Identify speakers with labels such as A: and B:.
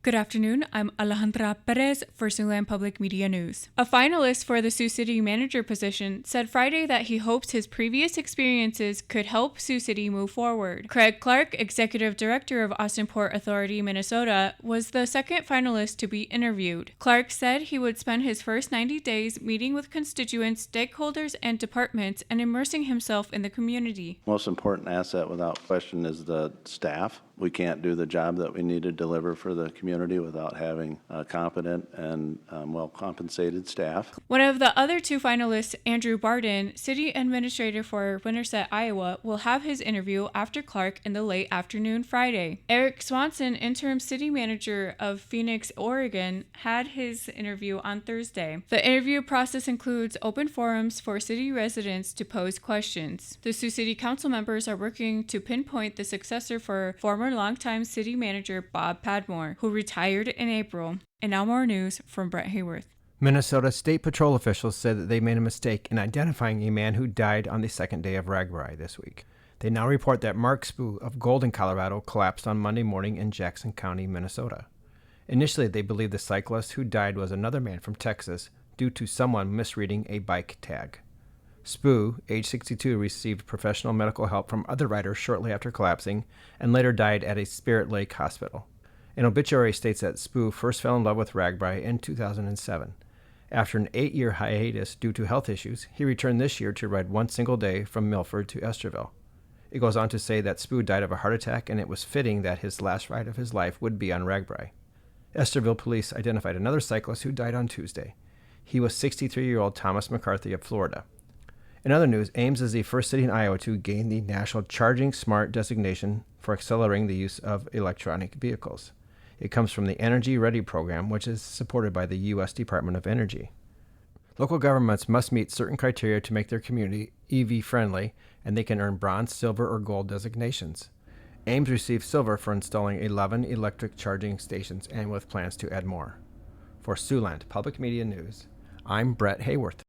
A: Good afternoon, I'm Alejandra Perez for Siouxland Public Media News. A finalist for the Sioux City manager position said Friday that he hopes his previous experiences could help Sioux City move forward. Craig Clark, executive director of Austin Port Authority, Minnesota, was the second finalist to be interviewed. Clark said he would spend his first 90 days meeting with constituents, stakeholders, and departments and immersing himself in the community.
B: Most important asset without question is the staff. We can't do the job that we need to deliver for the community without having competent and well-compensated staff.
A: One of the other two finalists, Andrew Barden, city administrator for Winterset, Iowa, will have his interview after Clark in the late afternoon Friday. Eric Swanson, interim city manager of Phoenix, Oregon, had his interview on Thursday. The interview process includes open forums for city residents to pose questions. The Sioux City Council members are working to pinpoint the successor for former longtime city manager Bob Padmore, who retired in April. And now more news from Brett Hayworth.
C: Minnesota State Patrol officials said that they made a mistake in identifying a man who died on the second day of Ragbri this week. They now report that Mark Spoo of Golden, Colorado, collapsed on Monday morning in Jackson County, Minnesota. Initially, they believed the cyclist who died was another man from Texas due to someone misreading a bike tag. Spoo, age 62, received professional medical help from other riders shortly after collapsing and later died at a Spirit Lake hospital. An obituary states that Spoo first fell in love with Ragbri in 2007. After an 8-year hiatus due to health issues, he returned this year to ride one single day from Milford to Esterville. It goes on to say that Spoo died of a heart attack and it was fitting that his last ride of his life would be on Ragbri. Esterville police identified another cyclist who died on Tuesday. He was 63-year-old Thomas McCarthy of Florida. In other news, Ames is the first city in Iowa to gain the National Charging Smart designation for accelerating the use of electronic vehicles. It comes from the Energy Ready program, which is supported by the U.S. Department of Energy. Local governments must meet certain criteria to make their community EV-friendly, and they can earn bronze, silver, or gold designations. Ames received silver for installing 11 electric charging stations and with plans to add more. For Siouxland Public Media News, I'm Brett Hayworth.